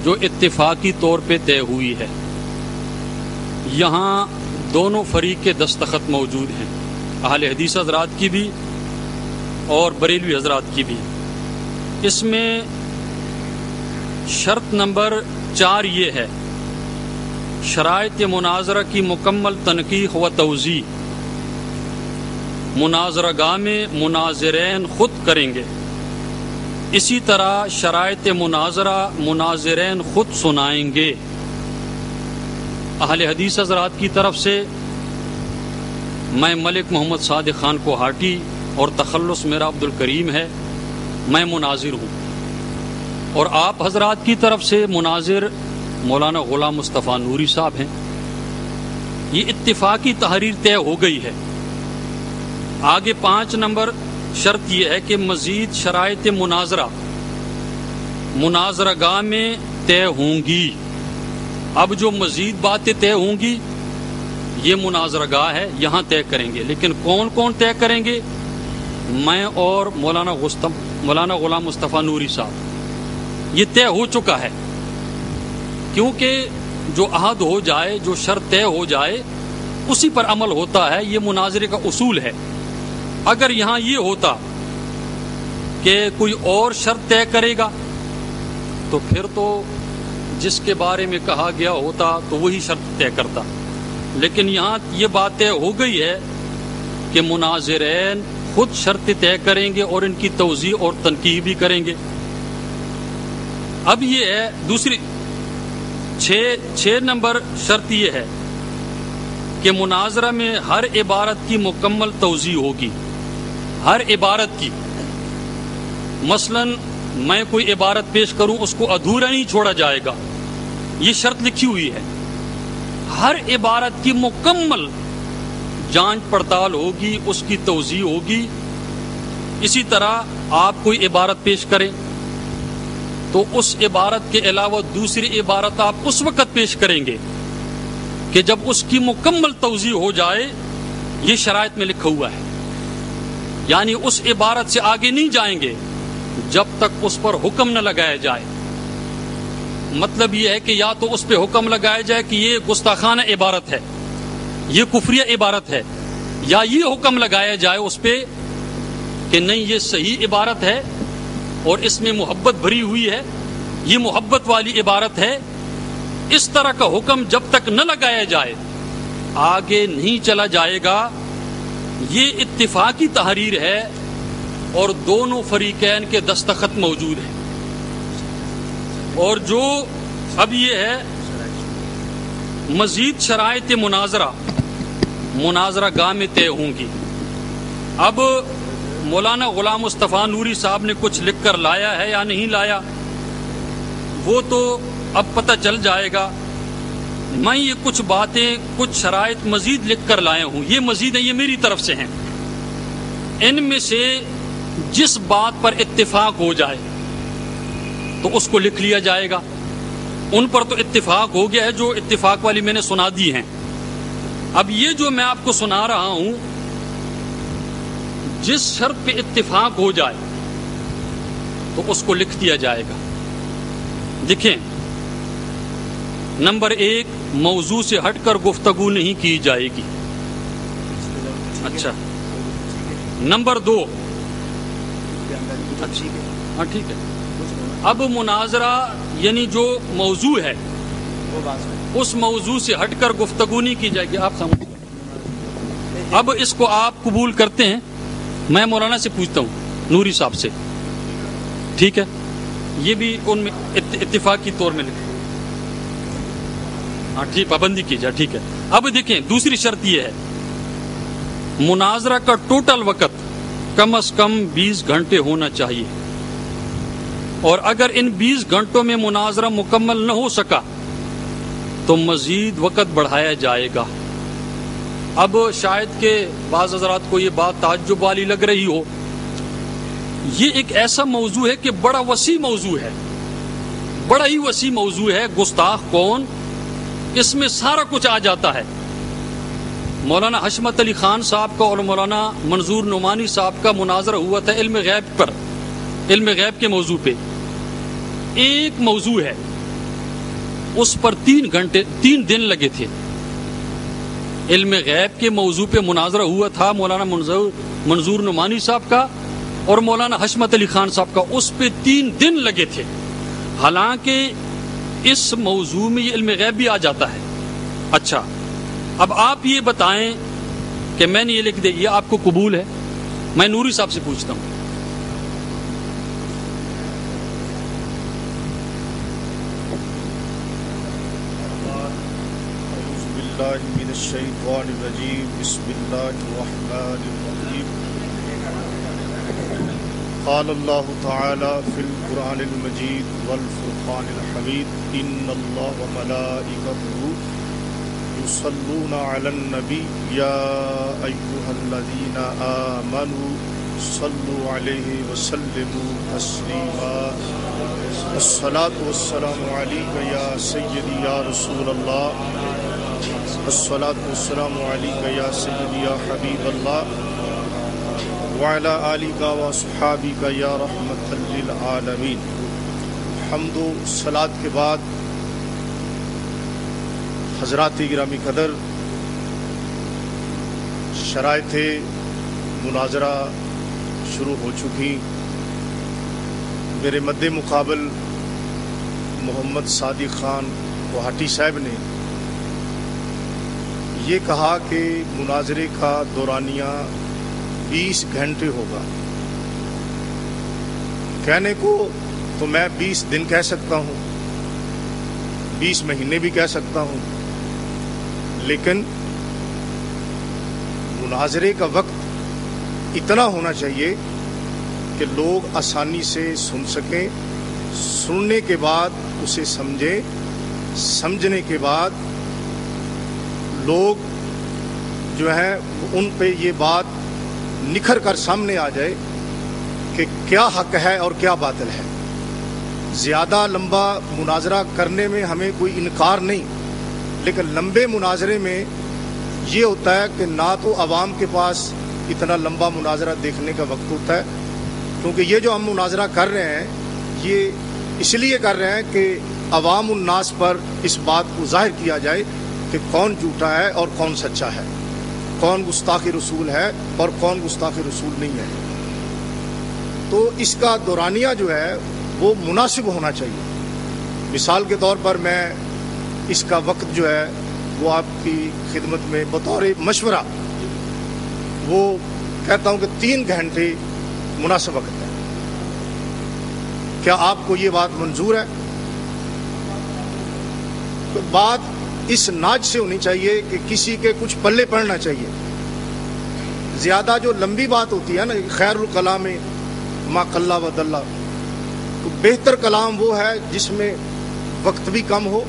جو اتفاقی طور پہ طے ہوئی ہے، یہاں دونوں فریق کے دستخط موجود ہیں، اہل حدیث حضرات کی بھی اور بریلوی حضرات کی بھی۔ اس میں شرط نمبر 4 یہ ہے، شرائط مناظرہ کی مکمل تنقیح و توضیح مناظرہ گاہ میں مناظرین خود کریں گے، اسی طرح شرائط مناظرہ مناظرین خود سنائیں گے۔ اہل حدیث حضرات کی طرف سے میں ملک محمد صادق خان کوہاٹی اور تخلص میرا عبد الکریم ہے، میں مناظر ہوں، اور آپ حضرات کی طرف سے مناظر مولانا غلام مصطفیٰ نوری صاحب ہیں۔ یہ اتفاقی تحریر طے ہو گئی ہے۔ آگے 5 نمبر شرط یہ ہے کہ مزید شرائط مناظرہ مناظرہ گاہ میں طے ہوں گی۔ اب جو مزید باتیں طے ہوں گی یہ مناظرہ گاہ ہے، یہاں طے کریں گے، لیکن کون کون طے کریں گے؟ میں اور مولانا غلام مصطفیٰ نوری صاحب، یہ طے ہو چکا ہے، کیونکہ جو عہد ہو جائے، جو شرط طے ہو جائے، اسی پر عمل ہوتا ہے، یہ مناظرے کا اصول ہے۔ اگر یہاں یہ ہوتا کہ کوئی اور شرط طے کرے گا تو پھر تو جس کے بارے میں کہا گیا ہوتا تو وہی شرط طے کرتا، لیکن یہاں یہ بات طے ہو گئی ہے کہ مناظرین خود شرط طے کریں گے اور ان کی توضیح اور تنقیح بھی کریں گے۔ اب یہ ہے دوسری 6 نمبر شرط یہ ہے کہ مناظرہ میں ہر عبارت کی مکمل توضیح ہوگی، ہر عبارت کی۔ مثلا میں کوئی عبارت پیش کروں، اس کو ادھورا نہیں چھوڑا جائے گا، یہ شرط لکھی ہوئی ہے۔ ہر عبارت کی مکمل جانچ پڑتال ہوگی، اس کی توضیح ہوگی۔ اسی طرح آپ کوئی عبارت پیش کریں تو اس عبارت کے علاوہ دوسری عبارت آپ اس وقت پیش کریں گے کہ جب اس کی مکمل توضیح ہو جائے۔ یہ شرائط میں لکھا ہوا ہے، یعنی اس عبارت سے آگے نہیں جائیں گے جب تک اس پر حکم نہ لگایا جائے۔ مطلب یہ ہے کہ یا تو اس پہ حکم لگایا جائے کہ یہ گستاخانہ عبارت ہے، یہ کفریہ عبارت ہے، یا یہ حکم لگایا جائے اس پہ کہ نہیں یہ صحیح عبارت ہے اور اس میں محبت بھری ہوئی ہے، یہ محبت والی عبارت ہے۔ اس طرح کا حکم جب تک نہ لگایا جائے آگے نہیں چلا جائے گا۔ یہ اتفاقی تحریر ہے اور دونوں فریقین کے دستخط موجود ہیں۔ اور جو اب یہ ہے مزید شرائط مناظرہ گاہ میں طے ہوں گی۔ اب مولانا غلام مصطفیٰ نوری صاحب نے کچھ لکھ کر لایا ہے یا نہیں لایا وہ تو اب پتہ چل جائے گا۔ میں یہ کچھ باتیں، کچھ شرائط مزید لکھ کر لایا ہوں، یہ مزید ہیں، یہ میری طرف سے ہیں۔ ان میں سے جس بات پر اتفاق ہو جائے تو اس کو لکھ لیا جائے گا۔ ان پر تو اتفاق ہو گیا ہے، جو اتفاق والی میں نے سنا دی ہیں۔ اب یہ جو میں آپ کو سنا رہا ہوں، جس شرط پہ اتفاق ہو جائے تو اس کو لکھ دیا جائے گا۔ دیکھیں، نمبر 1، موضوع سے ہٹ کر گفتگو نہیں کی جائے گی۔ اچھا، نمبر 2، ہاں ٹھیک ہے، اب مناظرہ یعنی جو موضوع ہے اس موضوع سے ہٹ کر گفتگو نہیں کی جائے گی۔ آپ سمجھ، اب اس کو آپ قبول کرتے ہیں؟ میں مولانا سے پوچھتا ہوں، نوری صاحب سے، ٹھیک ہے؟ یہ بھی ان میں اتفاقی طور میں لکھیں، ہاں ٹھیک، پابندی کی جائے، ٹھیک ہے۔ اب دیکھیں، دوسری شرط یہ ہے مناظرہ کا ٹوٹل وقت کم از کم 20 گھنٹے ہونا چاہیے، اور اگر ان 20 گھنٹوں میں مناظرہ مکمل نہ ہو سکا تو مزید وقت بڑھایا جائے گا۔ اب شاید کہ بعض حضرات کو یہ بات تعجب والی لگ رہی ہو، یہ ایک ایسا موضوع ہے کہ بڑا وسیع موضوع ہے، بڑا ہی وسیع موضوع ہے۔ گستاخ کون، اس میں سارا کچھ آ جاتا ہے۔ مولانا حشمت علی خان صاحب کا اور مولانا منظور نعمانی صاحب کا مناظرہ ہوا تھا علم غیب پر، علم غیب کے موضوع پہ۔ ایک موضوع ہے اس پر 3 دن لگے تھے. علم غیب کے موضوع پہ مناظرہ ہوا تھا مولانا منظور نعمانی صاحب کا اور مولانا حشمت علی خان صاحب کا. اس پہ 3 دن لگے تھے. حالانکہ اس موضوع میں یہ علم غیب بھی آ جاتا ہے. اچھا اب آپ یہ بتائیں کہ میں نے یہ لکھ دیا یہ آپ کو قبول ہے؟ میں نوری صاحب سے پوچھتا ہوں. اعوذ باللہ من الشیطان الرجیم. بسم اللہ الرحمن الرحیم. قال اللہ تعالی فی القرآن المجید والفرقان الحمید. ان اللہ وملائکتہ یصلون علی النبی یا ایھا الذین آمنوا صلوا علیہ وسلموا تسلیما. الصلاۃ والسلام علیک یا سیدی یا رسول اللہ. الصلاۃ والسلام علیک یا سیدی یا حبیب اللہ وعلی آلک واصحابک یا رحمۃ للعالمین. حمد و صلاۃ کے بعد حضرات گرامی قدر، شرائط مناظرہ شروع ہو چکی. میرے مد مقابل محمد صادق خان گوہاٹی صاحب نے یہ کہا کہ مناظرے کا دورانیہ 20 گھنٹے ہوگا. کہنے کو تو میں 20 دن کہہ سکتا ہوں، 20 مہینے بھی کہہ سکتا ہوں، لیکن مناظرے کا وقت اتنا ہونا چاہیے کہ لوگ آسانی سے سن سکیں، سننے کے بعد اسے سمجھیں، سمجھنے کے بعد لوگ جو ہیں ان پہ یہ بات نکھر کر سامنے آ جائے کہ کیا حق ہے اور کیا باطل ہے. زیادہ لمبا مناظرہ کرنے میں ہمیں کوئی انکار نہیں، لیکن لمبے مناظرے میں یہ ہوتا ہے کہ نہ تو عوام کے پاس اتنا لمبا مناظرہ دیکھنے کا وقت ہوتا ہے، کیونکہ یہ جو ہم مناظرہ کر رہے ہیں یہ اس لیے کر رہے ہیں کہ عوام الناس پر اس بات کو ظاہر کیا جائے کہ کون جھوٹا ہے اور کون سچا ہے، کون گستاخ رسول ہے اور کون گستاخ رسول نہیں ہے. تو اس کا دورانیہ جو ہے وہ مناسب ہونا چاہیے. مثال کے طور پر میں اس کا وقت جو ہے وہ آپ کی خدمت میں بطور مشورہ وہ کہتا ہوں کہ 3 گھنٹے مناسب وقت ہے. کیا آپ کو یہ بات منظور ہے؟ تو بات اس ناج سے ہونی چاہیے کہ کسی کے کچھ پلے پڑنا چاہیے. زیادہ جو لمبی بات ہوتی ہے نا، خیر الکلام ما قل و دل، تو بہتر کلام وہ ہے جس میں وقت بھی کم ہو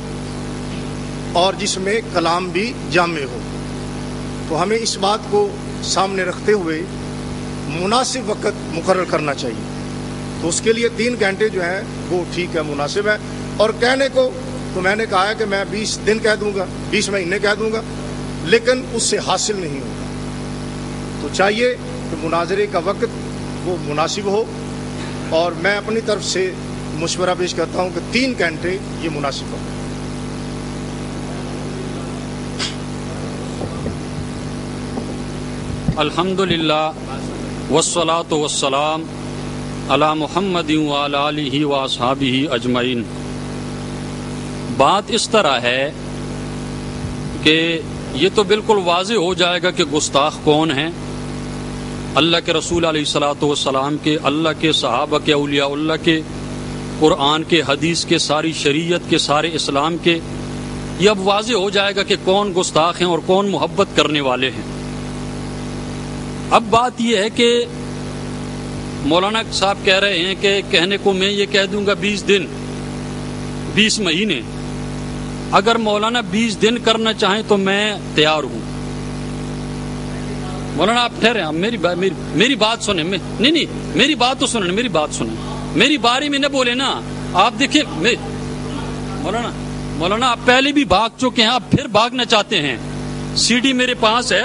اور جس میں کلام بھی جامع ہو. تو ہمیں اس بات کو سامنے رکھتے ہوئے مناسب وقت مقرر کرنا چاہیے. تو اس کے لیے 3 گھنٹے جو ہیں وہ ٹھیک ہے، مناسب ہے. اور کہنے کو تو میں نے کہا ہے کہ میں 20 دن کہہ دوں گا، 20 مہینے کہہ دوں گا، لیکن اس سے حاصل نہیں ہوگا. تو چاہیے کہ مناظرے کا وقت وہ مناسب ہو، اور میں اپنی طرف سے مشورہ پیش کرتا ہوں کہ 3 گھنٹے یہ مناسب ہو. الحمدللہ والصلاۃ والسلام علی محمد وعلی آلہ واصحابہ اجمعین. بات اس طرح ہے کہ یہ تو بالکل واضح ہو جائے گا کہ گستاخ کون ہیں. اللہ کے رسول علیہ الصلاۃ والسلام کے، اللہ کے صحابہ کے، اولیاء اللہ کے، قرآن کے، حدیث کے، ساری شریعت کے، سارے اسلام کے. یہ اب واضح ہو جائے گا کہ کون گستاخ ہیں اور کون محبت کرنے والے ہیں. اب بات یہ ہے کہ مولانا صاحب کہہ رہے ہیں کہ کہنے کو میں یہ کہہ دوں گا 20 دن 20 مہینے. اگر مولانا 20 دن کرنا چاہیں تو میں تیار ہوں. مولانا آپ ٹھہرے، میری بات سنیں. نہیں میری بات تو سنیں، میری بات سنیں، میری بارے میں نہ بولے نا. آپ دیکھیں مولانا آپ پہلے بھی بھاگ چکے ہیں، آپ پھر بھاگنا چاہتے ہیں. سی ڈی میرے پاس ہے،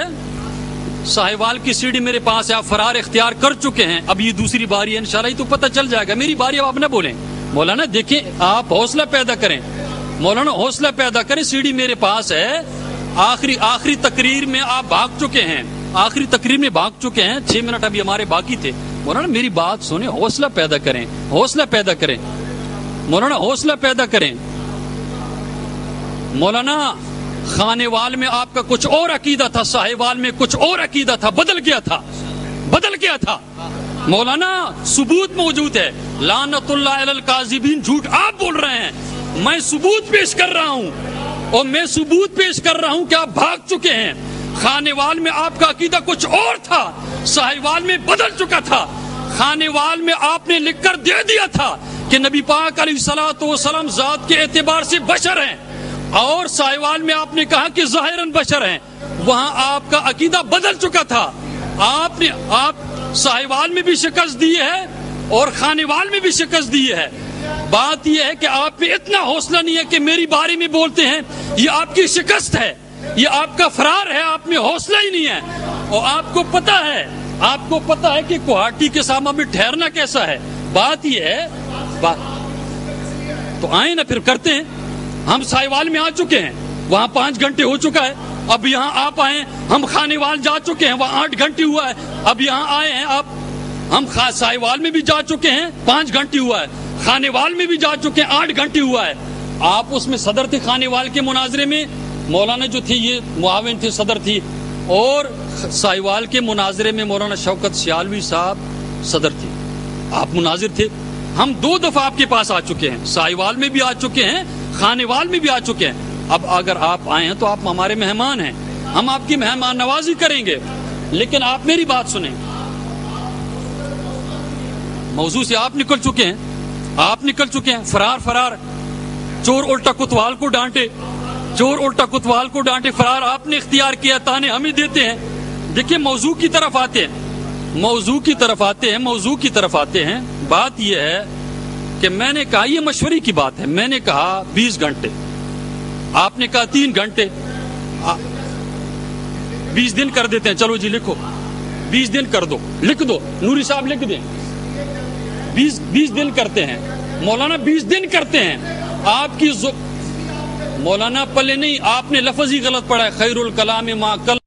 ساہیوال کی سی ڈی میرے پاس ہے، آپ فرار اختیار کر چکے ہیں. اب یہ دوسری باری ہے، انشاءاللہ یہ تو پتہ چل جائے گا. میری باری اب آپ نہ بولیں. مولانا دیکھیں، آپ حوصلہ پیدا کریں. مولانا حوصلہ پیدا کریں, سیڑھی میرے پاس ہے. آخری تقریر میں آپ بھاگ چکے ہیں, آخری تقریر میں بھاگ چکے ہیں, 6 منٹ ابھی ہمارے باقی تھے. مولانا میری بات سنیں, حوصلہ پیدا کریں, حوصلہ پیدا کریں مولانا, حوصلہ پیدا کریں. مولانا خانیوال میں آپ کا کچھ اور عقیدہ تھا, ساہیوال میں کچھ اور عقیدہ تھا, بدل گیا تھا. مولانا ثبوت موجود ہے. لعنت اللہ علی الکاذبین, جھوٹ آپ بول رہے ہیں, میں ثبوت پیش کر رہا ہوں, اور میں ثبوت پیش کر رہا ہوں کہ آپ بھاگ چکے ہیں. خانیوال میں آپ کا عقیدہ کچھ اور تھا, ساہیوال میں بدل چکا تھا. خانیوال میں آپ نے لکھ کر دے دیا تھا کہ نبی پاک علیہ الصلوۃ والسلام ذات کے اعتبار سے بشر ہیں, اور ساہیوال میں آپ نے کہا کہ ظاہراً بشر ہیں. وہاں آپ کا عقیدہ بدل چکا تھا. آپ ساہیوال میں بھی شکست دی ہے اور خانیوال میں بھی شکست دی ہے. بات یہ ہے کہ آپ میں اتنا حوصلہ نہیں ہے کہ میری باری میں بولتے ہیں. یہ آپ کی شکست ہے, یہ آپ کا فرار ہے, آپ میں حوصلہ ہی نہیں ہے. اور آپ کو پتا ہے کہ کوہاٹی کے سامنے میں ٹھہرنا کیسا ہے. بات یہ ہے, تو آئیں نا پھر کرتے ہیں. ہم ساہیوال میں آ چکے ہیں, وہاں 5 گھنٹے ہو چکا ہے. اب یہاں آپ آئے, ہم خانیوال جا چکے ہیں, وہاں 8 گھنٹے ہوا ہے. اب یہاں آئے ہیں آپ, ہم ساہیوال میں بھی جا چکے ہیں, 5 گھنٹے ہوا ہے. خانیوال میں بھی جا چکے ہیں, 8 گھنٹے ہوا ہے. آپ اس میں صدر تھے خانیوال کے مناظرے میں, مولانا جو تھی یہ معاون تھے, صدر تھی. اور ساہیوال کے مناظرے میں مولانا شوکت سیالوی صاحب صدر تھے, آپ مناظر تھے. ہم 2 دفعہ آپ کے پاس آ چکے ہیں, ساہیوال میں بھی آ چکے ہیں, خانیوال میں بھی آ چکے ہیں. اب اگر آپ آئے ہیں تو آپ ہمارے مہمان ہیں, ہم آپ کی مہمان نوازی کریں گے. لیکن آپ میری بات سنیں, موضوع سے آپ نکل چکے ہیں. فرار, چور الٹا کوتوال کو ڈانٹے, فرار آپ نے اختیار کیا, تانے ہمیں دیتے ہیں. دیکھیں موضوع کی طرف آتے ہیں. بات یہ ہے کہ میں نے کہا, یہ مشورے کی بات ہے, میں نے کہا 20 گھنٹے, آپ نے کہا 3 گھنٹے, 20 دن کر دیتے ہیں. چلو جی لکھو, 20 دن کر دو, لکھ دو, نوری صاحب لکھ دیں. 20 دن کرتے ہیں مولانا, 20 دن کرتے ہیں. آپ کی مولانا پلے نہیں, آپ نے لفظ ہی غلط پڑھا ہے. خیر الکلام ما کل